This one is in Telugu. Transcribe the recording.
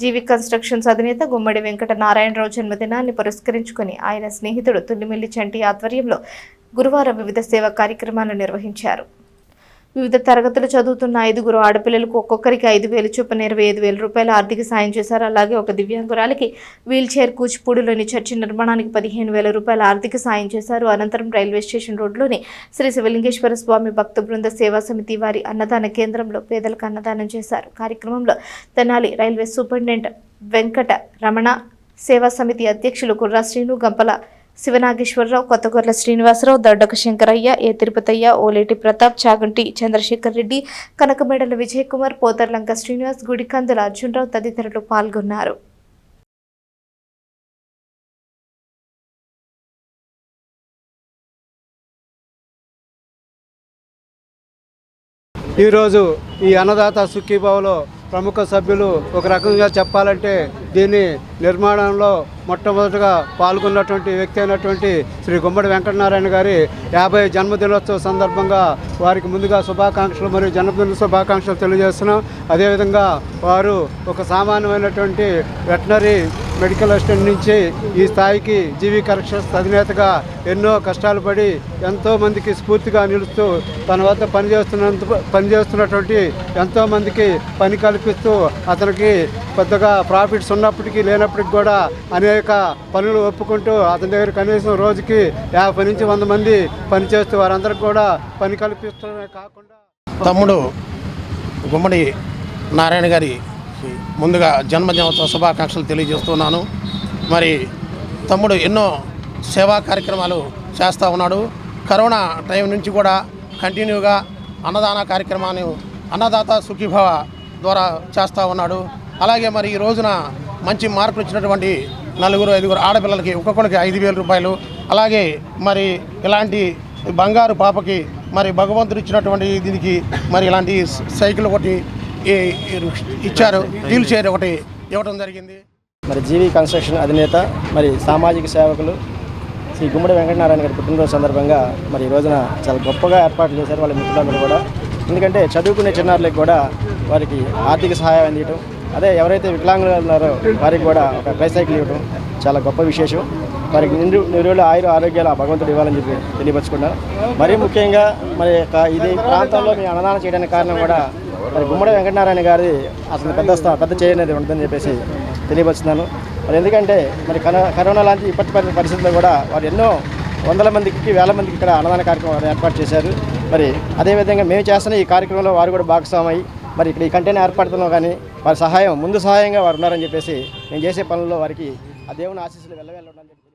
జీవి కన్స్ట్రక్షన్స్ అధినేత గుమ్మడి వెంకట నారాయణరావు జన్మదినాన్ని పురస్కరించుకుని ఆయన స్నేహితుడు తుల్లిమిల్లి చంటి ఆధ్వర్యంలో గురువారం వివిధ సేవా కార్యక్రమాలు నిర్వహించారు. వివిధ తరగతులు చదువుతున్న 5 ఆడపిల్లలకు ఒక్కొక్కరికి 5,000 చొప్పున 25,000 రూపాయల ఆర్థిక సాయం చేశారు. అలాగే ఒక దివ్యాంగురాలికి వీల్ చైర్ కూచిపూడిలోని చర్చి నిర్మాణానికి 15,000 రూపాయల ఆర్థిక సాయం చేశారు. అనంతరం రైల్వే స్టేషన్ రోడ్లోని శ్రీ శివలింగేశ్వర స్వామి భక్త బృంద సేవా సమితి వారి అన్నదాన కేంద్రంలో పేదలకు అన్నదానం చేశారు. కార్యక్రమంలో తెనాలి రైల్వే సూపరింటెండెంట్ వెంకట రమణ, సేవా సమితి అధ్యక్షులు కుర్రా శ్రీను, గంపల శివనాగేశ్వరరావు, కొత్తగొర్ల శ్రీనివాసరావు, దొడ్డక శంకరయ్య, ఏ తిరుపతయ్య, ఓలేటి ప్రతాప్, చాగంటి చంద్రశేఖర్ రెడ్డి, కనకమేడల విజయ్ కుమార్, పోతర్లంక శ్రీనివాస్, గుడికందుల అర్జునరావు తదితరులు పాల్గొన్నారు. ఈరోజు ఈ అన్నదాత సుఖీభావలో ప్రముఖ సభ్యులు ఒక రకంగా చెప్పాలంటే దీని నిర్మాణంలో మొట్టమొదటిగా పాల్గొన్నటువంటి వ్యక్తి అయినటువంటి శ్రీ గుమ్మడి వెంకటనారాయణ గారి 50వ జన్మదినోత్సవ సందర్భంగా వారికి ముందుగా శుభాకాంక్షలు మరియు జన్మదిన శుభాకాంక్షలు తెలియజేస్తున్నాం. అదేవిధంగా వారు ఒక సామాన్యమైనటువంటి వెటనరీ మెడికల్ అసిస్టెంట్ నుంచి ఈ స్థాయికి జీవి కరెక్షన్స్ అధినేతగా ఎన్నో కష్టాలు పడి ఎంతోమందికి స్ఫూర్తిగా నిలుస్తూ తన వద్ద పనిచేస్తున్నటువంటి ఎంతోమందికి పని కల్పిస్తూ అతనికి పెద్దగా ప్రాఫిట్స్ ఉన్నప్పటికీ లేనప్పటికీ కూడా అనేక పనులు ఒప్పుకుంటూ అతని దగ్గర కనీసం రోజుకి 50 నుంచి 100 మంది పనిచేస్తూ వారందరికీ కూడా పని కల్పిస్తూనే కాకుండా తమ్ముడు గుమ్మడి నారాయణ గారి ముందుగా జన్మదినోత్సవ శుభాకాంక్షలు తెలియజేస్తున్నాను. మరి తమ్ముడు ఎన్నో సేవా కార్యక్రమాలు చేస్తూ ఉన్నాడు. కరోనా టైం నుంచి కూడా కంటిన్యూగా అన్నదాన కార్యక్రమాన్ని అన్నదాత సుఖీభవ ద్వారా చేస్తూ ఉన్నాడు. అలాగే మరి ఈ రోజున మంచి మార్కులు ఇచ్చినటువంటి 4-5 ఆడపిల్లలకి ఒక్కొక్కరికి 5,000 రూపాయలు, అలాగే మరి ఇలాంటి బంగారు పాపకి మరి భగవంతుడు ఇచ్చినటువంటి దీనికి మరి ఇలాంటి సైకిల్ ఒకటి ఇచ్చారు, వీల్ చైర్ ఒకటి ఇవ్వడం జరిగింది. మరి జీవి కన్స్ట్రక్షన్ అధినేత మరి సామాజిక సేవకులు శ్రీ గుమ్మడి వెంకటనారాయణ గారి పుట్టినరోజు సందర్భంగా మరి ఈ రోజున చాలా గొప్పగా ఏర్పాట్లు చేశారు వాళ్ళ మిత్రులందరూ కూడా. ఎందుకంటే చదువుకునే చిన్నారులకు కూడా వారికి ఆర్థిక సహాయం అందించడం, అదే ఎవరైతే వికలాంగులు ఉన్నారో వారికి కూడా ఒక ట్రైసైకిల్ ఇవ్వడం చాలా గొప్ప విశేషం. వారికి నిరువుల ఆరోగ్యాలు భగవంతుడు ఇవ్వాలని చెప్పి తెలియపరుచుకున్నారు. మరీ ముఖ్యంగా మరి ఇది ప్రాంతంలో మేము అన్నదానం చేయడానికి కారణం కూడా మరి గుమ్మడి వెంకటనారాయణ గారి అసలు పెద్ద చేయనేది ఉంటుందని చెప్పేసి తెలియపరుస్తున్నాను. మరి ఎందుకంటే మరి కరోనా లాంటి ఇప్పటి పరిస్థితుల్లో కూడా వారు ఎన్నో వందల మందికి, వేల మందికి ఇక్కడ అన్నదాన కార్యక్రమం ఏర్పాటు చేశారు. మరి అదేవిధంగా మేము చేస్తున్న ఈ కార్యక్రమంలో వారు కూడా భాగస్వామై మరి ఇక్కడ ఈ కంటైనర్ ఏర్పడుతున్నాం కానీ వారి ముందు సహాయంగా వారు ఉన్నారని చెప్పేసి మేము చేసే పనుల్లో వారికి ఆ దేవుని ఆశీస్సులు వెళ్ళవేళ్ళ ఉండాలని చెప్పి